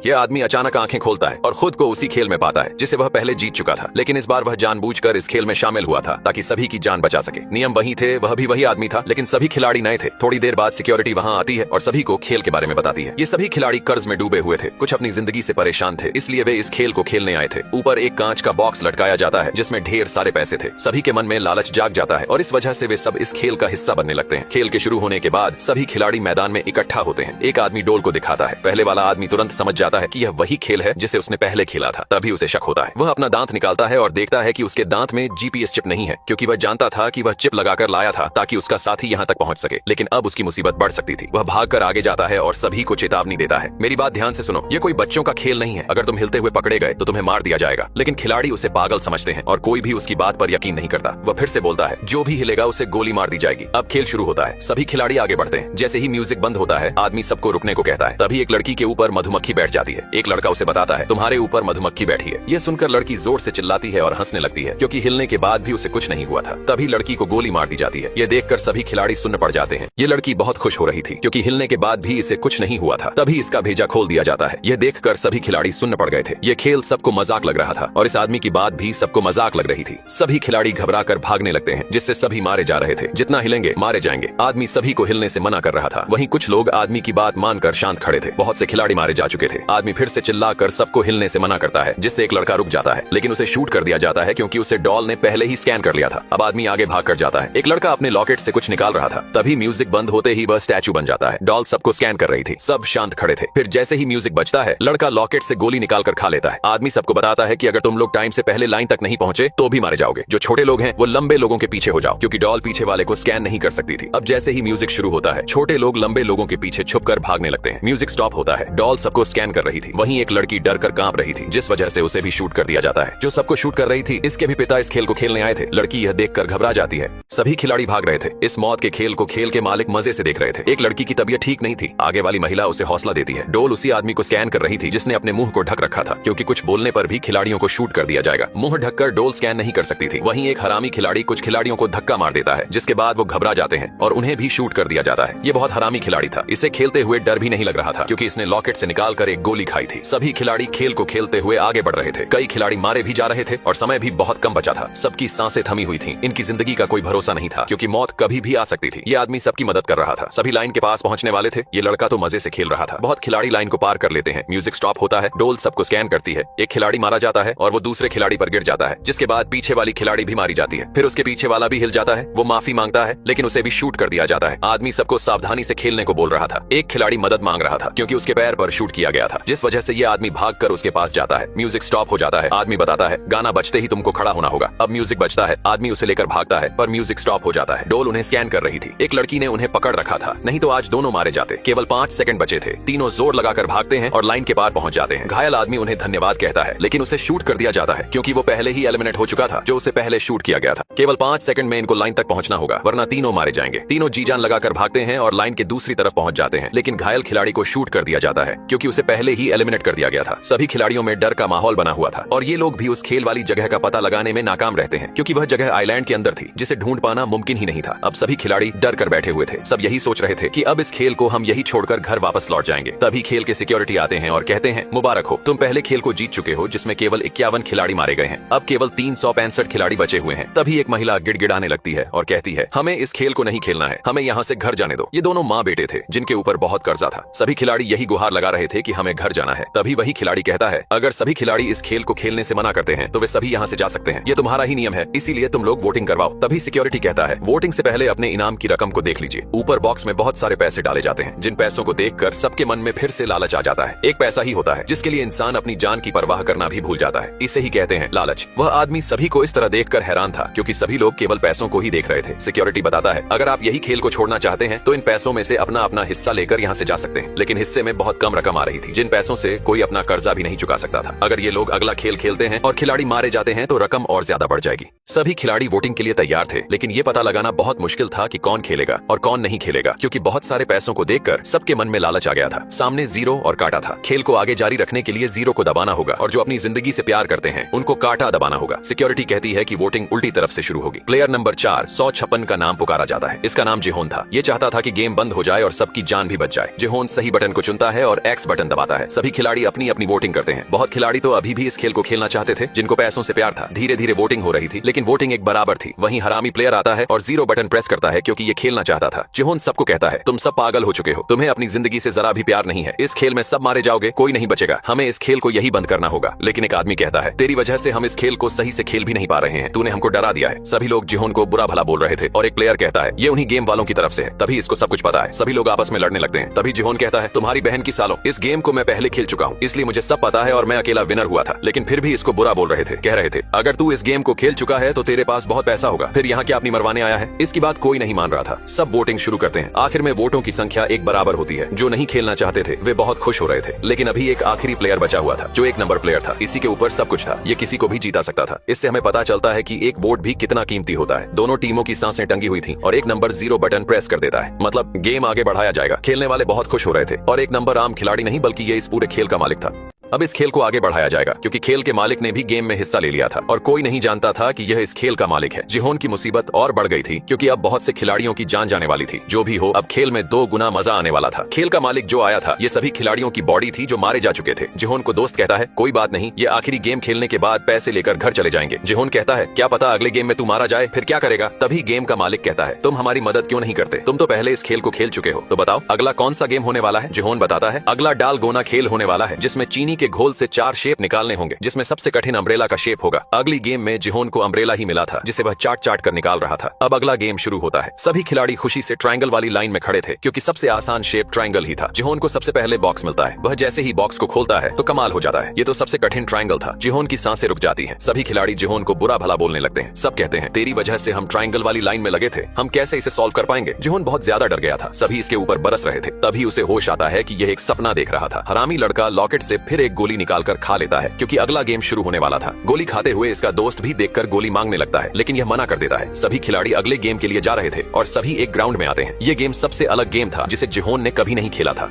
ये आदमी अचानक आंखें खोलता है और खुद को उसी खेल में पाता है जिसे वह पहले जीत चुका था, लेकिन इस बार वह जानबूझकर इस खेल में शामिल हुआ था ताकि सभी की जान बचा सके। नियम वही थे, वह भी वही आदमी था, लेकिन सभी खिलाड़ी नए थे। थोड़ी देर बाद सिक्योरिटी वहां आती है और सभी को खेल के बारे में बताती है। ये सभी खिलाड़ी कर्ज में डूबे हुए थे, कुछ अपनी जिंदगी से परेशान थे, इसलिए वे इस खेल को खेलने आए थे। ऊपर एक कांच का बॉक्स लटकाया जाता है जिसमें ढेर सारे पैसे थे। सभी के मन में लालच जाग जाता है और इस वजह से वे सब इस खेल का हिस्सा बनने लगते हैं। खेल के शुरू होने के बाद सभी खिलाड़ी मैदान में इकट्ठा होते हैं। एक आदमी डोल को दिखाता है। पहले वाला आदमी तुरंत समझ जाता है कि यह वही खेल है जिसे उसने पहले खेला था। तभी उसे शक होता है। वह अपना दांत निकालता है और देखता है कि उसके दांत में जीपीएस चिप नहीं है, क्योंकि वह जानता था कि वह चिप लगाकर लाया था ताकि उसका साथी यहाँ तक पहुंच सके। लेकिन अब उसकी मुसीबत बढ़ सकती थी। वह भागकर आगे जाता है और सभी को चेतावनी देता है। मेरी बात ध्यान से सुनो, ये कोई बच्चों का खेल नहीं है। अगर तुम हिलते हुए पकड़े गए तो तुम्हें मार दिया जाएगा। लेकिन खिलाड़ी उसे पागल समझते हैं और कोई भी उसकी बात पर यकीन नहीं करता। वह फिर से बोलता है, जो भी हिलेगा उसे गोली मार दी जाएगी। अब खेल शुरू होता है। सभी खिलाड़ी आगे बढ़ते हैं। जैसे ही म्यूजिक बंद होता है, आदमी सबको रुकने को कहता है। तभी एक लड़की के ऊपर मधुमक्खी बैठ जाती है। एक लड़का उसे बताता है, तुम्हारे ऊपर मधुमक्खी बैठी है। यह सुनकर लड़की जोर से चिल्लाती है और हंसने लगती है, क्योंकि हिलने के बाद भी उसे कुछ नहीं हुआ था। तभी लड़की को गोली मार दी जाती है। यह देखकर सभी खिलाड़ी सुन्न पड़ जाते हैं। ये लड़की बहुत खुश हो रही थी, क्योंकि हिलने के बाद भी इसे कुछ नहीं हुआ था। तभी इसका भेजा खोल दिया जाता है। यह देखकर सभी खिलाड़ी सुन्न पड़ गए थे। यह खेल सबको मजाक लग रहा था और इस आदमी की बात भी सबको मजाक लग रही थी। सभी खिलाड़ी घबराकर भागने लगते हैं, जिससे सभी मारे जा रहे थे। जितना हिलेंगे मारे जाएंगे। आदमी सभी को हिलने से मना कर रहा था। वहीं कुछ लोग आदमी की बात मानकर शांत खड़े थे। बहुत से खिलाड़ी मारे जा चुके थे। आदमी फिर से चिल्लाकर सबको हिलने से मना करता है, जिससे एक लड़का रुक जाता है, लेकिन उसे शूट कर दिया जाता है क्योंकि उसे डॉल ने पहले ही स्कैन कर लिया था। अब आदमी आगे भाग कर जाता है। एक लड़का अपने लॉकेट से कुछ निकाल रहा था। तभी म्यूजिक बंद होते ही वह स्टैचू बन जाता है। डॉल सबको स्कैन कर रही थी। सब शांत खड़े थे। फिर जैसे ही म्यूजिक बजता है, लड़का लॉकेट से गोली निकाल कर खा लेता है। आदमी सबको बताता है कि अगर तुम लोग टाइम से पहले लाइन तक नहीं पहुंचे तो भी मारे जाओगे। जो छोटे लोग हैं वो लंबे लोगों के पीछे हो जाओ, क्योंकि डॉल पीछे वाले को स्कैन नहीं कर सकती थी। अब जैसे ही म्यूजिक शुरू होता है, छोटे लोग लंबे लोगों के पीछे छुपकर भागने लगते हैं। म्यूजिक स्टॉप होता है। डॉल सबको स्कैन कर रही थी। वहीं एक लड़की डर कर कांप रही थी, जिस वजह से उसे भी शूट कर दिया जाता है। जो सबको शूट कर रही थी, इसके भी पिता इस खेल को खेलने आए थे। लड़की यह देखकर घबरा जाती है। सभी खिलाड़ी भाग रहे थे। इस मौत के खेल को खेल के मालिक मजे से देख रहे थे। एक लड़की की तबीयत ठीक नहीं थी। आगे वाली महिला उसे हौसला देती है। डोल उसी आदमी को स्कैन कर रही थी जिसने अपने मुंह को ढक रखा था, क्योंकि कुछ बोलने पर भी खिलाड़ियों को शूट कर दिया जाएगा। मुंह ढककर डोल स्कैन नहीं कर सकती थी। वहीं एक हरामी खिलाड़ी कुछ खिलाड़ियों को धक्का मार देता है, जिसके बाद वो घबरा जाते हैं और उन्हें भी शूट कर दिया जाता है। ये बहुत हरामी खिलाड़ी था। इसे खेलते हुए डर भी नहीं लग रहा था, क्योंकि इसने लॉकेट से निकालकर एक गोली खाई थी। सभी खिलाड़ी खेल को खेलते हुए आगे बढ़ रहे थे। कई खिलाड़ी मारे भी जा रहे थे और समय भी बहुत कम बचा था। सबकी सांसें थमी हुई थी। इनकी जिंदगी का कोई भरोसा नहीं था, क्योंकि मौत कभी भी आ सकती थी। ये आदमी सबकी मदद कर रहा था। सभी लाइन के पास पहुंचने वाले थे। ये लड़का तो मजे से खेल रहा था। बहुत खिलाड़ी लाइन को पार कर लेते हैं। म्यूजिक स्टॉप होता है। डोल सबको स्कैन करती है। एक खिलाड़ी मारा जाता है और वो दूसरे खिलाड़ी पर गिर जाता है, जिसके बाद पीछे वाली खिलाड़ी भी मारी जाती है। फिर उसके पीछे वाला भी हिल जाता है। वो माफी मांगता है, लेकिन उसे भी शूट कर दिया जाता है। आदमी सबको सावधानी से खेलने को बोल रहा था। एक खिलाड़ी मदद मांग रहा था, क्योंकि उसके पैर पर शूट किया गया था, जिस वजह से ये आदमी भागकर उसके पास जाता है। म्यूजिक स्टॉप हो जाता है। आदमी बताता है, गाना बजते ही तुमको खड़ा होना होगा। अब म्यूजिक बजता है। आदमी उसे लेकर भागता है, पर म्यूजिक स्टॉप हो जाता है। डोल उन्हें स्कैन कर रही थी। एक लड़की ने उन्हें पकड़ रखा था, नहीं तो आज दोनों मारे जाते। केवल 5 सेकंड बचे थे। तीनों जोर लगाकर भागते हैं और लाइन के पार पहुंच जाते हैं। घायल आदमी उन्हें धन्यवाद कहता है, लेकिन उसे शूट कर दिया जाता है, क्योंकि वो पहले ही एलिमिनेट हो चुका था, जो उसे पहले शूट किया गया था। केवल 5 सेकंड में इनको लाइन तक पहुंचना होगा, वरना तीनों मारे जाएंगे। तीनों जी जान लगाकर भागते हैं और लाइन के दूसरी तरफ पहुंच जाते हैं, लेकिन घायल खिलाड़ी को शूट कर दिया जाता है, क्योंकि उसे पहले ही एलिमिनेट कर दिया गया था। सभी खिलाड़ियों में डर का माहौल बना हुआ था और ये लोग भी उस खेल वाली जगह का पता लगाने में नाकाम रहते हैं, क्योंकि वह जगह आइलैंड के अंदर थी, जिसे ढूंढ पाना मुमकिन ही नहीं था। अब सभी खिलाड़ी डर कर बैठे हुए थे। सब यही सोच रहे थे कि अब इस खेल को हम यही छोड़कर घर वापस लौट जाएंगे। तभी खेल के सिक्योरिटी आते हैं और कहते हैं, मुबारक हो, तुम पहले खेल को जीत चुके हो, जिसमें केवल 51 खिलाड़ी मारे गए हैं। अब केवल 365 खिलाड़ी बचे हुए हैं। तभी एक महिला गिड़गिड़ाने लगती है और कहती है, हमें इस खेल को नहीं खेलना है, हमें यहाँ से घर जाने दो। ये दोनों माँ बेटे थे, जिनके ऊपर बहुत कर्जा था। सभी खिलाड़ी यही गुहार लगा रहे थे कि हमें घर जाना है। तभी वही खिलाड़ी कहता है, अगर सभी खिलाड़ी इस खेल को खेलने से मना करते हैं तो वे सभी यहाँ से जा सकते हैं। ये तुम्हारा ही नियम है, इसीलिए तुम लोग वोटिंग करवाओ। तभी सिक्योरिटी कहता है, वोटिंग से पहले अपने इनाम की रकम को देख लीजिए। ऊपर बॉक्स में बहुत सारे पैसे डाले जाते हैं, जिन पैसों को देखकर सबके मन में फिर से लालच आ जाता है। एक पैसा ही होता है जिसके लिए इंसान अपनी जान की परवाह करना भी भूल जाता है। इसे ही कहते हैं लालच। वह आदमी सभी को इस तरह देखकर हैरान था, क्योंकि सभी लोग केवल पैसों को ही देख रहे थे। सिक्योरिटी बताता है, अगर आप यही खेल को छोड़ना चाहते हैं तो इन पैसों में से अपना अपना हिस्सा लेकर यहाँ से जा सकते हैं। लेकिन हिस्से में बहुत कम रकम आ रही थी, जिन पैसों से कोई अपना कर्जा भी नहीं चुका सकता था। अगर ये लोग अगला खेल खेलते हैं और खिलाड़ी मारे जाते हैं तो रकम और ज्यादा बढ़ जाएगी। सभी खिलाड़ी वोटिंग के लिए तैयार थे, लेकिन ये पता लगाना बहुत मुश्किल था कि कौन खेलेगा और कौन नहीं खेलेगा, क्योंकि बहुत सारे पैसों को देखकर सबके मन में लालच आ गया था। सामने जीरो और काटा था। खेल को आगे जारी रखने के लिए जीरो को दबाना होगा और जो अपनी जिंदगी से प्यार करते हैं उनको काटा दबाना होगा। सिक्योरिटी कहती है कि वोटिंग उल्टी तरफ से शुरू होगी। प्लेयर नंबर 4 156 का नाम पुकारा जाता है। इसका नाम जेहोन था। ये चाहता था कि गेम बंद हो जाए और सबकी जान भी बच जाए। जेहोन सही बटन को चुनता है और एक्स बटन दबाता है। होता है। सभी खिलाड़ी अपनी अपनी वोटिंग करते हैं। बहुत खिलाड़ी तो अभी भी इस खेल को खेलना चाहते थे जिनको पैसों से प्यार था। धीरे धीरे वोटिंग हो रही थी, लेकिन वोटिंग एक बराबर थी। वहीं हरामी प्लेयर आता है और 0 बटन प्रेस करता है क्योंकि ये खेलना चाहता था। जिहोन सबको कहता है तुम सब पागल हो चुके हो, तुम्हें अपनी जिंदगी से जरा भी प्यार नहीं है, इस खेल में सब मारे जाओगे, कोई नहीं बचेगा, हमें इस खेल को यही बंद करना होगा। लेकिन एक आदमी कहता है तेरी वजह से हम इस खेल को सही से खेल भी नहीं पा रहे हैं, तूने हमको डरा दिया है। सभी लोग जिहोन को बुरा भला बोल रहे थे और एक प्लेयर कहता है ये उन्हीं गेम वालों की तरफ से है, तभी इसको सब कुछ पता है। सभी लोग आपस में लड़ने लगते हैं। तभी जिहोन कहता है तुम्हारी बहन की सालों, इस गेम को मैं पहले खेल चुका हूँ, इसलिए मुझे सब पता है और मैं अकेला विनर हुआ था। लेकिन फिर भी इसको बुरा बोल रहे थे, कह रहे थे अगर तू इस गेम को खेल चुका है तो तेरे पास बहुत पैसा होगा, फिर यहाँ क्या अपनी मरवाने आया है। इसकी बात कोई नहीं मान रहा था। सब वोटिंग शुरू करते हैं। आखिर में वोटों की संख्या एक बराबर होती है। जो नहीं खेलना चाहते थे वे बहुत खुश हो रहे थे, लेकिन अभी एक आखिरी प्लेयर बचा हुआ था जो 1 नंबर प्लेयर था। इसी के ऊपर सब कुछ था, ये किसी को भी जीता सकता था। इससे हमें पता चलता है कि एक वोट भी कितना कीमती होता है। दोनों टीमों की सांसें टंगी हुई थी और 1 नंबर 0 बटन प्रेस कर देता है, मतलब गेम आगे बढ़ाया जाएगा। खेलने वाले बहुत खुश हो रहे थे और 1 नंबर आम खिलाड़ी नहीं बल्कि ये इस पूरे खेल का मालिक था। अब इस खेल को आगे बढ़ाया जाएगा क्योंकि खेल के मालिक ने भी गेम में हिस्सा ले लिया था और कोई नहीं जानता था कि यह इस खेल का मालिक है। जिहोन की मुसीबत और बढ़ गई थी क्योंकि अब बहुत से खिलाड़ियों की जान जाने वाली थी। जो भी हो, अब खेल में 2 गुना मजा आने वाला था। खेल का मालिक जो आया था ये सभी खिलाड़ियों की बॉडी थी जो मारे जा चुके थे। जिहोन को दोस्त कहता है कोई बात नहीं, ये आखिरी गेम खेलने के बाद पैसे लेकर घर चले जाएंगे। जिहोन कहता है क्या पता अगले गेम में तू मारा जाए, फिर क्या करेगा। तभी गेम का मालिक कहता है तुम हमारी मदद क्यों नहीं करते, तुम तो पहले इस खेल को खेल चुके हो, तो बताओ अगला कौन सा गेम होने वाला है। जिहोन बताता है अगला डाल गोना खेल होने वाला है जिसमें चीनी के घोल से 4 शेप निकालने होंगे, जिसमें सबसे कठिन अम्ब्रेला का शेप होगा। अगली गेम में जिहोन को अम्ब्रेला ही मिला था जिसे वह चाट चाट कर निकाल रहा था। अब अगला गेम शुरू होता है। सभी खिलाड़ी खुशी से ट्रायंगल वाली लाइन में खड़े थे क्योंकि सबसे आसान शेप ट्रायंगल ही था। जिहोन को सबसे पहले बॉक्स मिलता है। वह जैसे ही बॉक्स को खोलता है तो कमाल हो जाता है, ये तो सबसे कठिन ट्रायंगल था। जिहोन की सांसें रुक जाती हैं। सभी खिलाड़ी जिहोन को बुरा भला बोलने लगते हैं। सब कहते हैं तेरी वजह से हम ट्रायंगल वाली लाइन में लगे थे, हम कैसे इसे सॉल्व कर पाएंगे। जिहोन बहुत ज्यादा डर गया था। सभी इसके ऊपर बरस रहे थे। तभी उसे होश आता है कि यह एक सपना देख रहा था। हरामी लड़का लॉकेट से फिर एक गोली निकालकर खा लेता है क्योंकि अगला गेम शुरू होने वाला था। गोली खाते हुए इसका दोस्त भी देखकर गोली मांगने लगता है, लेकिन यह मना कर देता है। सभी खिलाड़ी अगले गेम के लिए जा रहे थे और सभी एक ग्राउंड में आते हैं। यह गेम सबसे अलग गेम था जिसे जिहोन ने कभी नहीं खेला था।